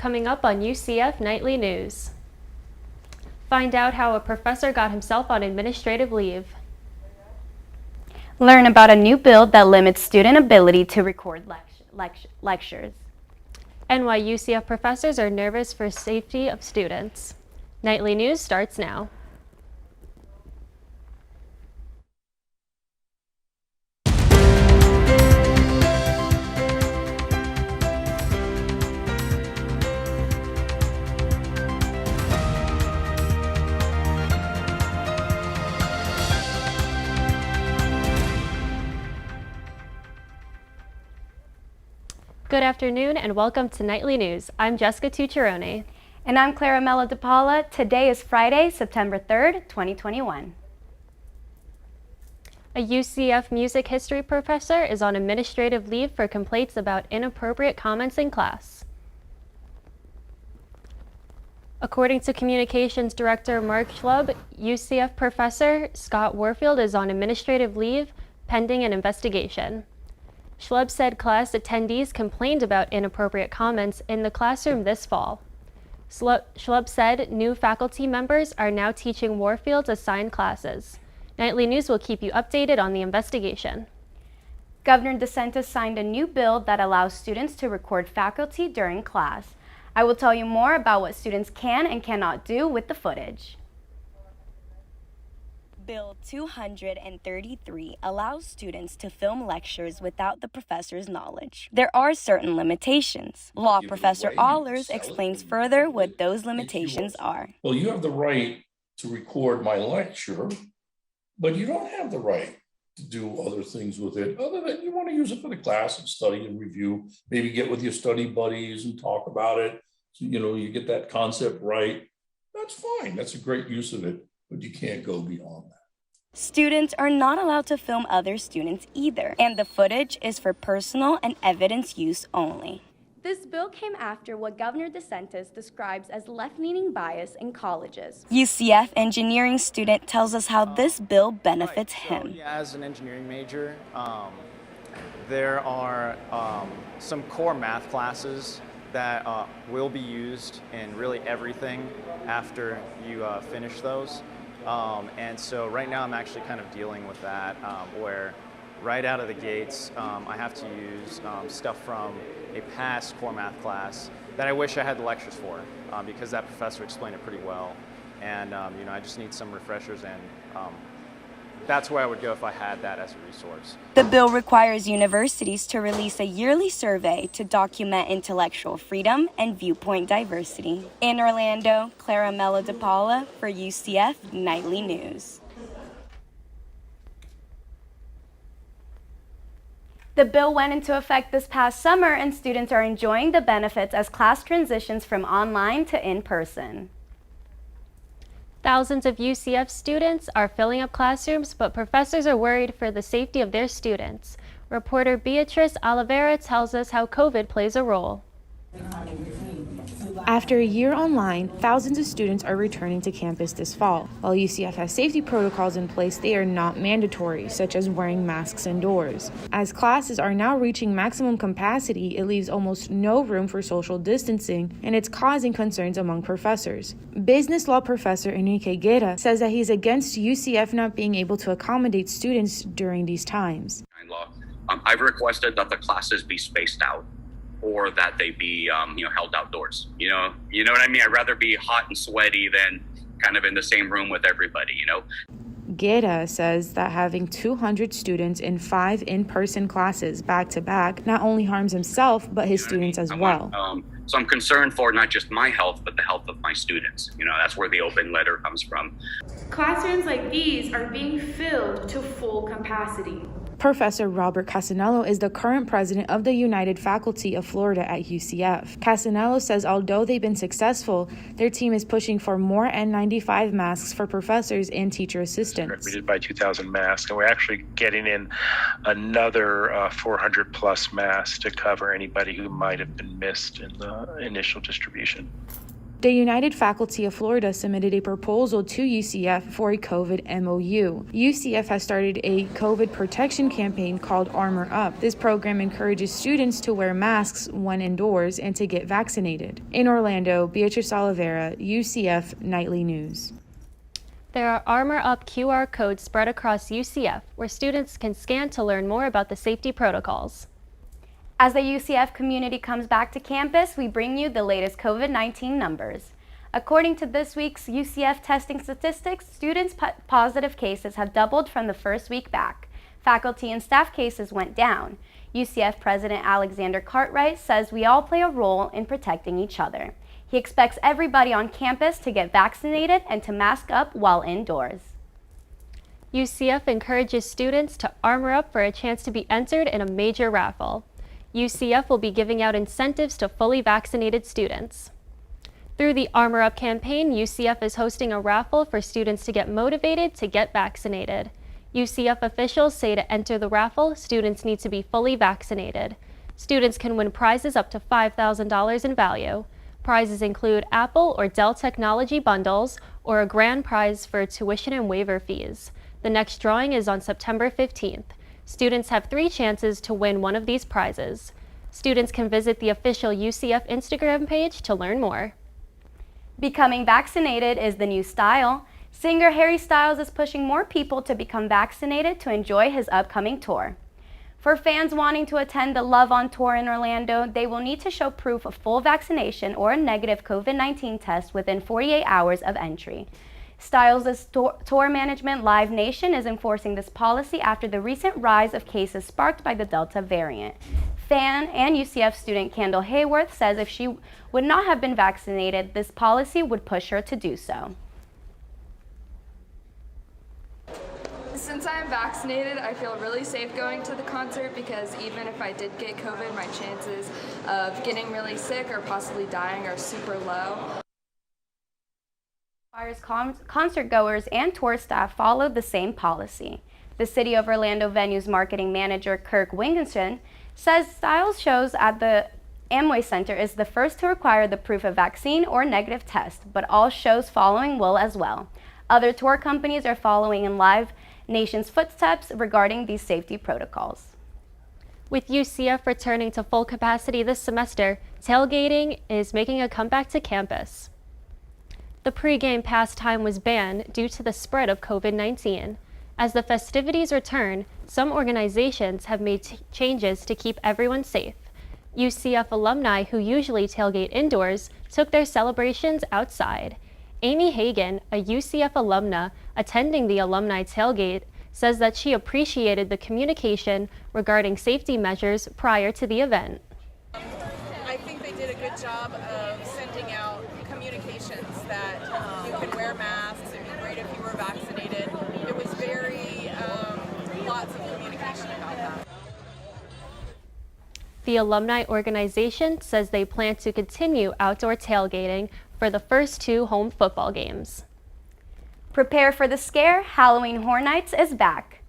coming up on UCF Nightly News. Find out how a professor got himself on administrative leave. Learn about a new bill that limits student ability to record lectures. And why UCF professors are nervous for safety of students. Nightly News starts now. Good afternoon and welcome to Nightly News. I'm Jessica Tucciarone. And I'm Clara Melo de Paula. Today is Friday, September 3rd, 2021. A UCF music history professor is on administrative leave for complaints about inappropriate comments in class. According to Communications Director Mark Schlub, UCF professor Scott Warfield is on administrative leave pending an investigation. Schlub said class attendees complained about inappropriate comments in the classroom this fall. Schlub said new faculty members are now teaching Warfield's assigned classes. Nightly News will keep you updated on the investigation. Governor DeSantis signed a new bill that allows students to record faculty during class. I will tell you more about what students can and cannot do with the footage. Bill 233 allows students to film lectures without the professor's knowledge. There are certain limitations. Law professor Allers explains further what those limitations are. Well, you have the right to record my lecture, but you don't have the right to do other things with it other than you want to use it for the class and study and review, maybe get with your study buddies and talk about it. So, you get that concept right. That's fine. That's a great use of it, but you can't go beyond that. Students are not allowed to film other students either, and the footage is for personal and evidence use only. This bill came after what Governor DeSantis describes as left-leaning bias in colleges. UCF engineering student tells us how this bill benefits him. As an engineering major, there are some core math classes that will be used in really everything after you finish those. And so right now I'm actually kind of dealing with that, where right out of the gates I have to use stuff from a past core math class that I wish I had the lectures for, because that professor explained it pretty well. And I just need some refreshers, and that's where I would go if I had that as a resource. The bill requires universities to release a yearly survey to document intellectual freedom and viewpoint diversity. In Orlando, Clara Melo de Paula for UCF Nightly News. The bill went into effect this past summer, and students are enjoying the benefits as class transitions from online to in-person. Thousands of UCF students are filling up classrooms, but professors are worried for the safety of their students. Reporter Beatrice Oliveira tells us how COVID plays a role. After a year online, thousands of students are returning to campus this fall. While UCF has safety protocols in place, they are not mandatory, such as wearing masks indoors. As classes are now reaching maximum capacity, it leaves almost no room for social distancing, and it's causing concerns among professors. Business law professor Enrique Guerra says that he's against UCF not being able to accommodate students during these times. I've requested that the classes be spaced out, or that they be, held outdoors. You know what I mean? I'd rather be hot and sweaty than kind of in the same room with everybody, Guerra says that having 200 students in 5 in-person classes back-to-back not only harms himself, but his students as well. So I'm concerned for not just my health, but the health of my students. That's where the open letter comes from. Classrooms like these are being filled to full capacity. Professor Robert Casanello is the current president of the United Faculty of Florida at UCF. Casanello says although they've been successful, their team is pushing for more N95 masks for professors and teacher assistants. We did buy 2,000 masks, and we're actually getting in another 400 plus masks to cover anybody who might have been missed in the initial distribution. The United Faculty of Florida submitted a proposal to UCF for a COVID MOU. UCF has started a COVID protection campaign called Armor Up. This program encourages students to wear masks when indoors and to get vaccinated. In Orlando, Beatrice Oliveira, UCF Knightly News. There are Armor Up QR codes spread across UCF where students can scan to learn more about the safety protocols. As the UCF community comes back to campus, we bring you the latest COVID-19 numbers. According to this week's UCF testing statistics, students' positive cases have doubled from the first week back. Faculty and staff cases went down. UCF President Alexander Cartwright says we all play a role in protecting each other. He expects everybody on campus to get vaccinated and to mask up while indoors. UCF encourages students to armor up for a chance to be entered in a major raffle. UCF will be giving out incentives to fully vaccinated students. Through the Armor Up campaign, UCF is hosting a raffle for students to get motivated to get vaccinated. UCF officials say to enter the raffle, students need to be fully vaccinated. Students can win prizes up to $5,000 in value. Prizes include Apple or Dell technology bundles or a grand prize for tuition and waiver fees. The next drawing is on September 15th. Students have 3 chances to win one of these prizes. Students can visit the official UCF Instagram page to learn more. Becoming vaccinated is the new style. Singer Harry Styles is pushing more people to become vaccinated to enjoy his upcoming tour. For fans wanting to attend the Love on Tour in Orlando, they will need to show proof of full vaccination or a negative COVID-19 test within 48 hours of entry. Styles' tour management Live Nation is enforcing this policy after the recent rise of cases sparked by the Delta variant. Fan and UCF student Kendall Hayworth says if she would not have been vaccinated, this policy would push her to do so. Since I am vaccinated, I feel really safe going to the concert because even if I did get COVID, my chances of getting really sick or possibly dying are super low. Concert goers and tour staff followed the same policy. The City of Orlando venue's marketing manager, Kirk says Styles shows at the Amway Center is the first to require the proof of vaccine or negative test, but all shows following will as well. Other tour companies are following in Live Nation's footsteps regarding these safety protocols. With UCF returning to full capacity this semester, tailgating is making a comeback to campus. The pregame pastime was banned due to the spread of COVID-19. As the festivities return, some organizations have made changes to keep everyone safe. UCF alumni who usually tailgate indoors took their celebrations outside. Amy Hagan, a UCF alumna attending the alumni tailgate, says that she appreciated the communication regarding safety measures prior to the event. I think they did a good job of sending out communications that you can wear masks, it'd be great if you were vaccinated. It was very, lots of communication about that. The alumni organization says they plan to continue outdoor tailgating for the first 2 home football games. Prepare for the scare, Halloween Horror Nights is back.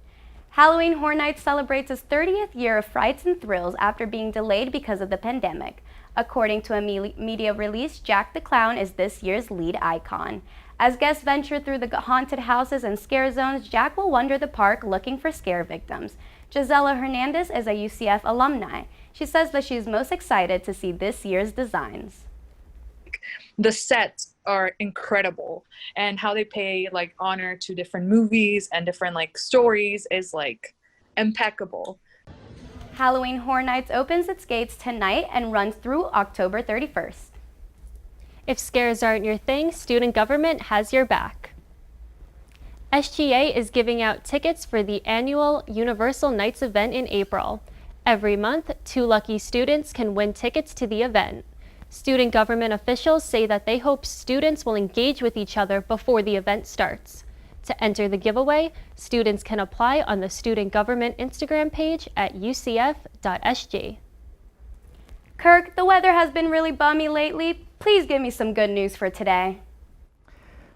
Halloween Horror Nights celebrates its 30th year of frights and thrills after being delayed because of the pandemic. According to a media release, Jack the Clown is this year's lead icon. As guests venture through the haunted houses and scare zones, Jack will wander the park looking for scare victims. Gisela Hernandez is a UCF alumni. She says that she's most excited to see this year's designs. The sets are incredible, and how they pay honor to different movies and different stories is impeccable. Halloween Horror Nights opens its gates tonight and runs through October 31st. If scares aren't your thing, student government has your back. SGA is giving out tickets for the annual Universal Nights event in April. Every month, 2 lucky students can win tickets to the event. Student government officials say that they hope students will engage with each other before the event starts. To enter the giveaway, students can apply on the student government Instagram page at ucf.sg. Kirk, the weather has been really bummy lately. Please give me some good news for today.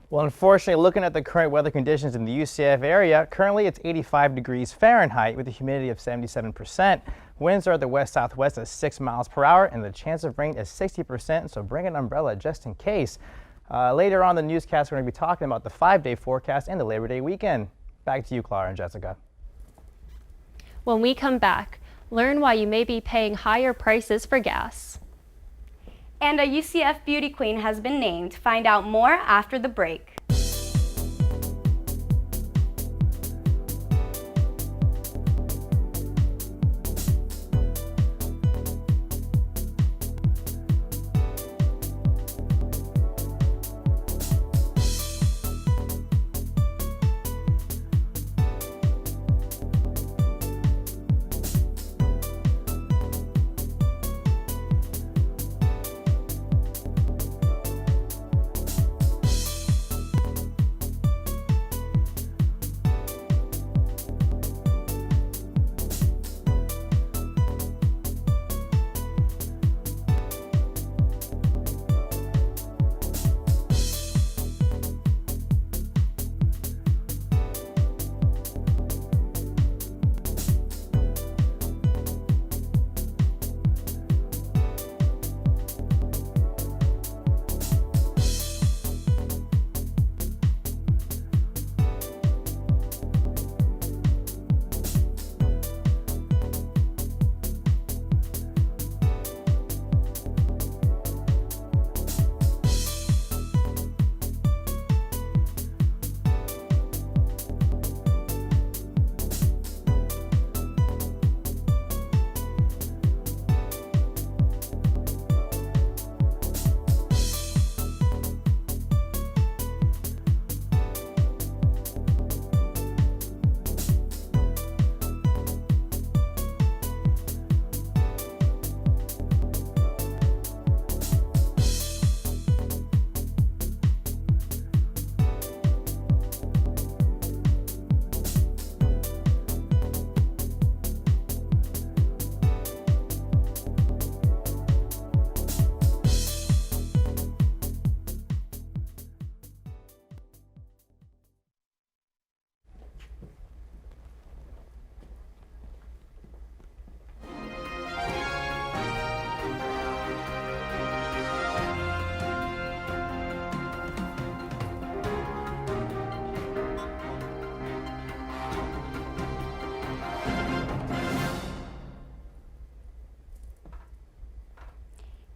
Well, unfortunately, looking at the current weather conditions in the UCF area, currently it's 85 degrees Fahrenheit with a humidity of 77%. Winds are at the west-southwest at 6 miles per hour, and the chance of rain is 60%, so bring an umbrella just in case. Later on in the newscast, we're going to be talking about the 5-day forecast and the Labor Day weekend. Back to you, Clara and Jessica. When we come back, learn why you may be paying higher prices for gas. And a UCF beauty queen has been named. Find out more after the break.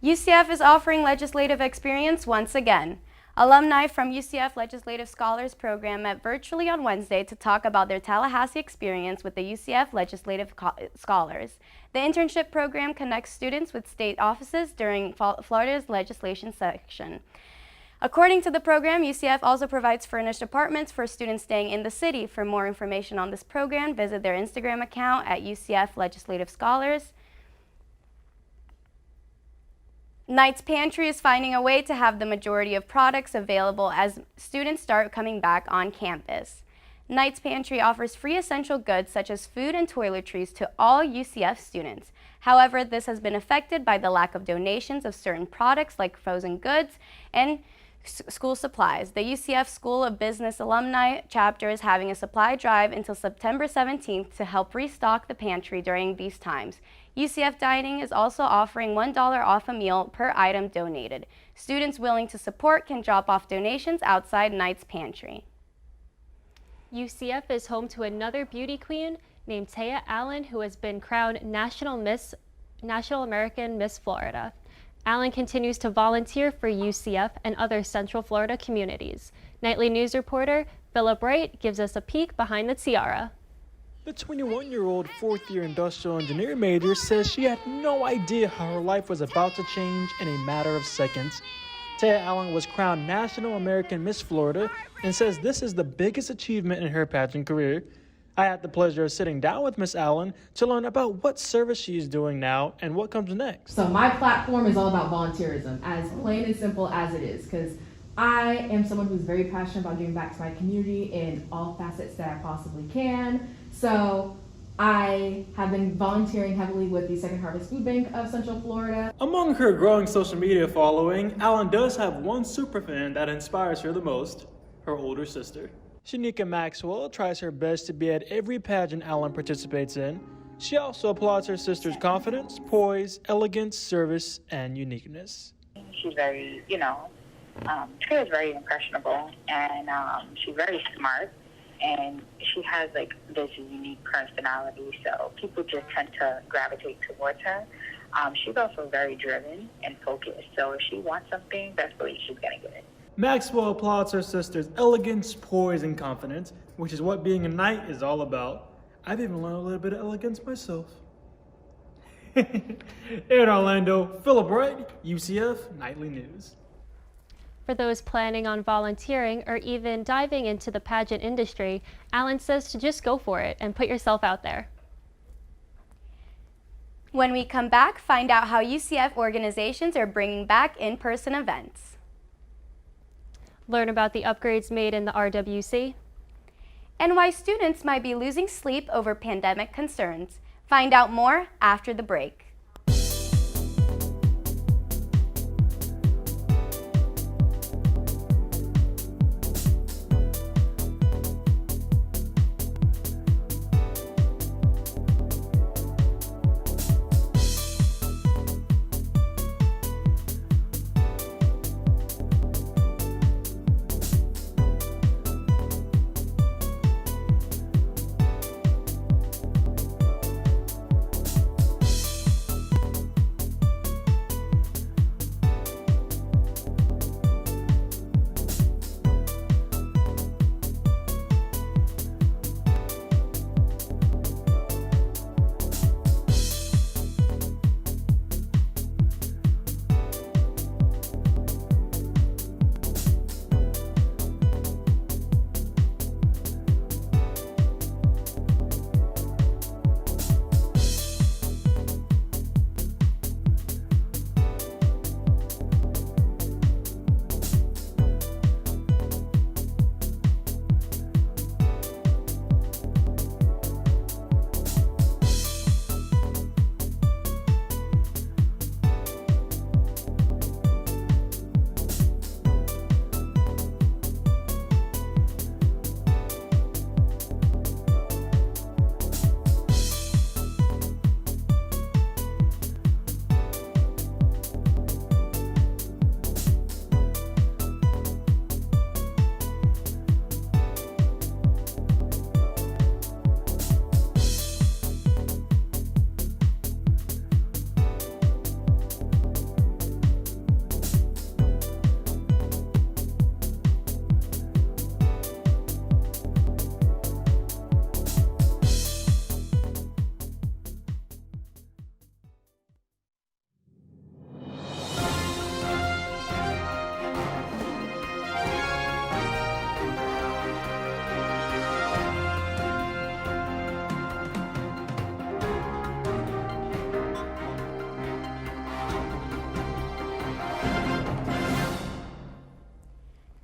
UCF is offering legislative experience once again. Alumni from UCF Legislative Scholars Program met virtually on Wednesday to talk about their Tallahassee experience with the UCF Legislative Scholars. The internship program connects students with state offices during Florida's legislation section. According to the program, UCF also provides furnished apartments for students staying in the city. For more information on this program, visit their Instagram account at UCF Legislative Scholars. Knight's Pantry is finding a way to have the majority of products available as students start coming back on campus. Knight's Pantry offers free essential goods such as food and toiletries to all UCF students. However, this has been affected by the lack of donations of certain products like frozen goods and school supplies. The UCF School of Business Alumni Chapter is having a supply drive until September 17th to help restock the pantry during these times. UCF Dining is also offering $1 off a meal per item donated. Students willing to support can drop off donations outside Knight's Pantry. UCF is home to another beauty queen named Taya Allen, who has been crowned National American Miss Florida. Allen continues to volunteer for UCF and other Central Florida communities. Nightly news reporter Philip Wright gives us a peek behind the tiara. The 21-year-old fourth-year industrial engineer major says she had no idea how her life was about to change in a matter of seconds. Taya Allen was crowned National American Miss Florida and says this is the biggest achievement in her pageant career. I had the pleasure of sitting down with Miss Allen to learn about what service she is doing now and what comes next. So my platform is all about volunteerism, as plain and simple as it is, because I am someone who's very passionate about giving back to my community in all facets that I possibly can. So I have been volunteering heavily with the Second Harvest Food Bank of Central Florida. Among her growing social media following, Allen does have one superfan that inspires her the most, her older sister. Shanika Maxwell tries her best to be at every pageant Allen participates in. She also applauds her sister's confidence, poise, elegance, service, and uniqueness. She's very, Clara's very impressionable, and she's very smart, and she has like this unique personality, so people just tend to gravitate towards her. She's also very driven and focused, so if she wants something, best believe she's gonna get it. Maxwell applauds her sister's elegance, poise, and confidence, which is what being a knight is all about. I've even learned a little bit of elegance myself. In Orlando, Philip Wright, UCF Nightly News. For those planning on volunteering or even diving into the pageant industry, Alan says to just go for it and put yourself out there. When we come back, find out how UCF organizations are bringing back in-person events. Learn about the upgrades made in the RWC. And why students might be losing sleep over pandemic concerns. Find out more after the break.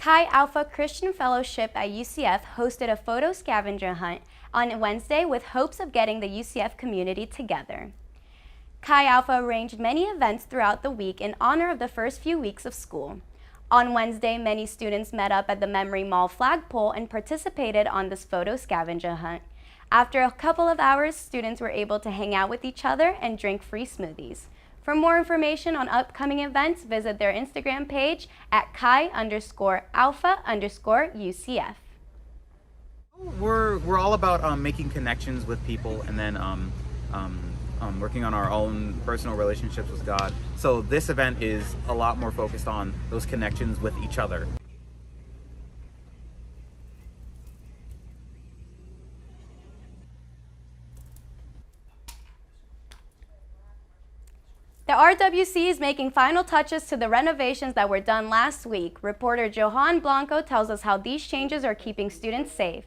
Chi Alpha Christian Fellowship at UCF hosted a photo scavenger hunt on Wednesday with hopes of getting the UCF community together. Chi Alpha arranged many events throughout the week in honor of the first few weeks of school. On Wednesday, many students met up at the Memory Mall flagpole and participated on this photo scavenger hunt. After a couple of hours, students were able to hang out with each other and drink free smoothies. For more information on upcoming events, visit their Instagram page at chi_alpha_UCF. We're all about making connections with people and then working on our own personal relationships with God. So this event is a lot more focused on those connections with each other. The RWC is making final touches to the renovations that were done last week. Reporter Johan Blanco tells us how these changes are keeping students safe.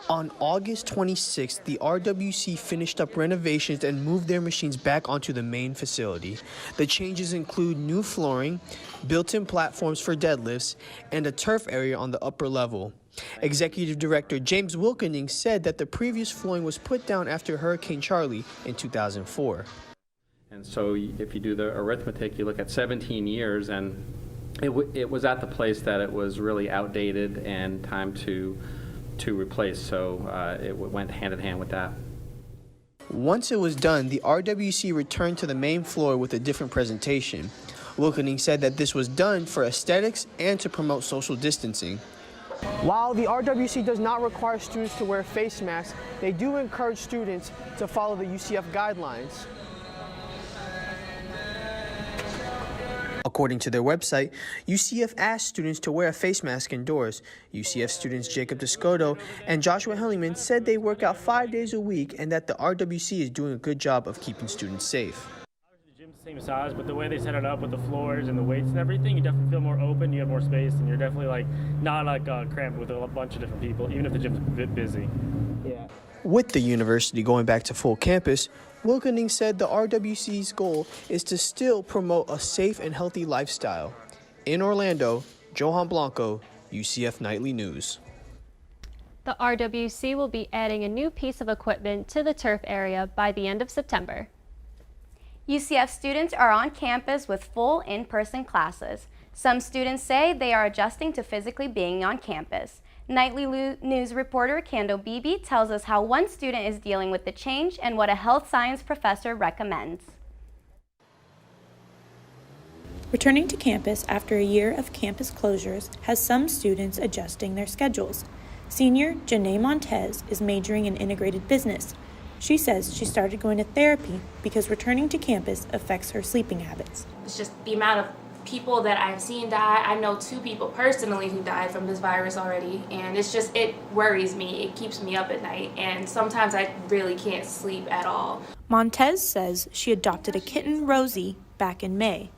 On August 26th, the RWC finished up renovations and moved their machines back onto the main facility. The changes include new flooring, built-in platforms for deadlifts, and a turf area on the upper level. Executive Director James Wilkening said that the previous flooring was put down after Hurricane Charlie in 2004. And so if you do the arithmetic, you look at 17 years, and it was at the place that it was really outdated and time to to replace, so it went hand in hand with that. Once it was done, the RWC returned to the main floor with a different presentation. Wilkening said that this was done for aesthetics and to promote social distancing. While the RWC does not require students to wear face masks, they do encourage students to follow the UCF guidelines. According to their website, UCF asked students to wear a face mask indoors. UCF students Jacob Descoto and Joshua Hellingman said they work out 5 days a week and that the RWC is doing a good job of keeping students safe. The gym's the same size, but the way they set it up with the floors and the weights and everything, you definitely feel more open, you have more space, and you're definitely not cramped with a bunch of different people, even if the gym's a bit busy. Yeah. With the university going back to full campus, Wilkening said the RWC's goal is to still promote a safe and healthy lifestyle. In Orlando, Johan Blanco, UCF Knightly News. The RWC will be adding a new piece of equipment to the turf area by the end of September. UCF students are on campus with full in-person classes. Some students say they are adjusting to physically being on campus. Nightly News reporter Kendall Beebe tells us how one student is dealing with the change and what a health science professor recommends. Returning to campus after a year of campus closures has some students adjusting their schedules. Senior Janae Montez is majoring in integrated business. She says she started going to therapy because returning to campus affects her sleeping habits. It's just the amount of people that I've seen die. I know 2 people personally who died from this virus already, and it worries me. It keeps me up at night, and sometimes I really can't sleep at all. Montez says she adopted a kitten, Rosie, back in May.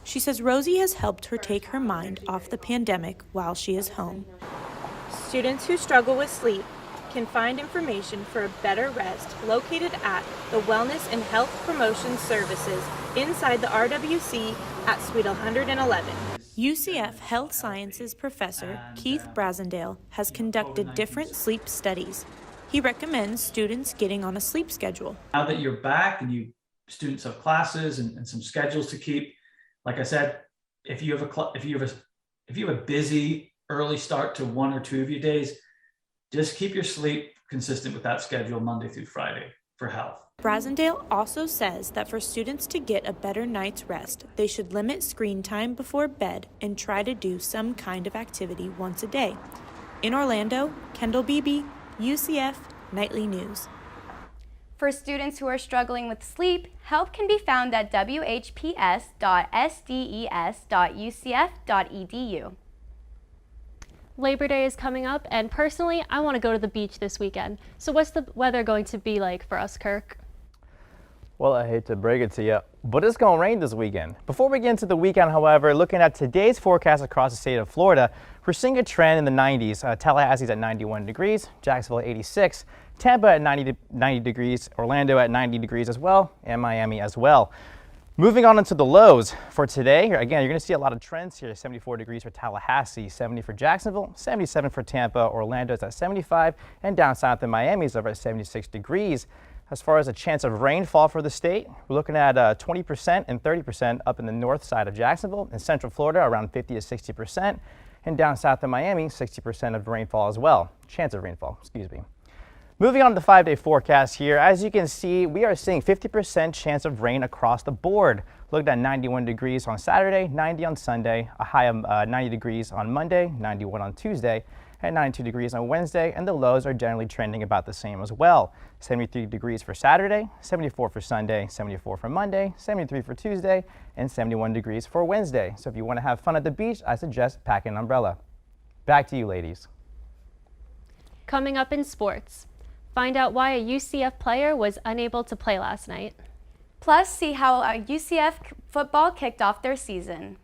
She says Rosie has helped her take her mind off the pandemic while she is home. Students who struggle with sleep can find information for a better rest located at the Wellness and Health Promotion Services inside the RWC at Suite 111. UCF Health Sciences professor Keith Brasendale has conducted different sleep studies. He recommends students getting on a sleep schedule. Now that you're back and students have classes and some schedules to keep, like I said, if you have a busy early start to 1 or 2 of your days, just keep your sleep consistent with that schedule Monday through Friday for health. Brasendale also says that for students to get a better night's rest, they should limit screen time before bed and try to do some kind of activity once a day. In Orlando, Kendall Beebe, UCF Nightly News. For students who are struggling with sleep, help can be found at whps.sdes.ucf.edu. Labor Day is coming up, and personally, I want to go to the beach this weekend. So what's the weather going to be like for us, Kirk? Well, I hate to break it to you, but it's going to rain this weekend. Before we get into the weekend, however, looking at today's forecast across the state of Florida, we're seeing a trend in the 90s. Tallahassee's at 91 degrees, Jacksonville at 86, Tampa at 90 degrees, Orlando at 90 degrees as well, and Miami as well. Moving on into the lows for today, again, you're going to see a lot of trends here. 74 degrees for Tallahassee, 70 for Jacksonville, 77 for Tampa, Orlando's at 75, and down south in Miami is over at 76 degrees. As far as a chance of rainfall for the state, we're looking at 20% and 30% up in the north side of Jacksonville. In central Florida, around 50 to 60%, and down south in Miami, 60% of rainfall as well. Chance of rainfall, excuse me. Moving on to the 5-day forecast here, as you can see, we are seeing 50% chance of rain across the board. Looked at 91 degrees on Saturday, 90 on Sunday, a high of 90 degrees on Monday, 91 on Tuesday, and 92 degrees on Wednesday, and the lows are generally trending about the same as well. 73 degrees for Saturday, 74 for Sunday, 74 for Monday, 73 for Tuesday, and 71 degrees for Wednesday. So if you want to have fun at the beach, I suggest packing an umbrella. Back to you, ladies. Coming up in sports. Find out why a UCF player was unable to play last night. Plus, see how UCF football kicked off their season.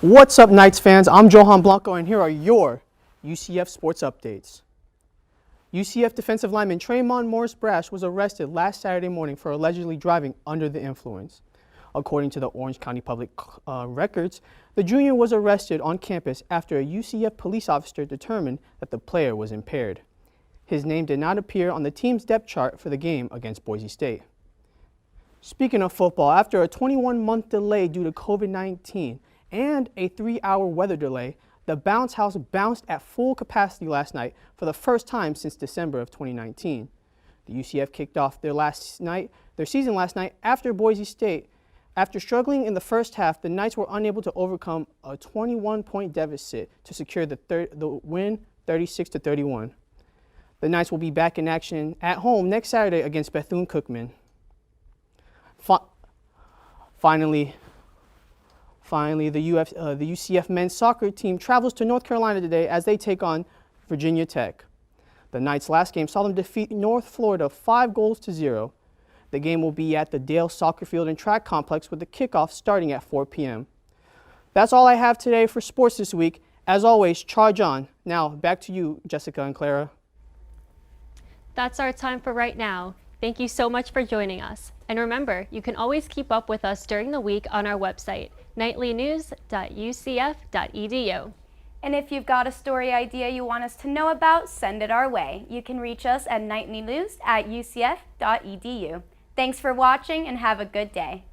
What's up, Knights fans? I'm Johan Blanco, and here are your UCF sports updates. UCF defensive lineman Tremont Morris-Brash was arrested last Saturday morning for allegedly driving under the influence. According to the Orange County Public Records, the junior was arrested on campus after a UCF police officer determined that the player was impaired. His name did not appear on the team's depth chart for the game against Boise State. Speaking of football, after a 21-month delay due to COVID-19 and a 3-hour weather delay, the bounce house bounced at full capacity last night for the first time since December of 2019. The UCF kicked off their season last night after Boise State. After struggling in the first half, the Knights were unable to overcome a 21-point deficit to secure the win 36-31. The Knights will be back in action at home next Saturday against Bethune-Cookman. Finally, the UCF men's soccer team travels to North Carolina today as they take on Virginia Tech. The Knights' last game saw them defeat North Florida 5-0. The game will be at the Dale Soccer Field and Track Complex with the kickoff starting at 4 p.m. That's all I have today for sports this week. As always, charge on. Now, back to you, Jessica and Clara. That's our time for right now. Thank you so much for joining us. And remember, you can always keep up with us during the week on our website, nightlynews.ucf.edu. And if you've got a story idea you want us to know about, send it our way. You can reach us at nightlynews@ucf.edu. Thanks for watching and have a good day.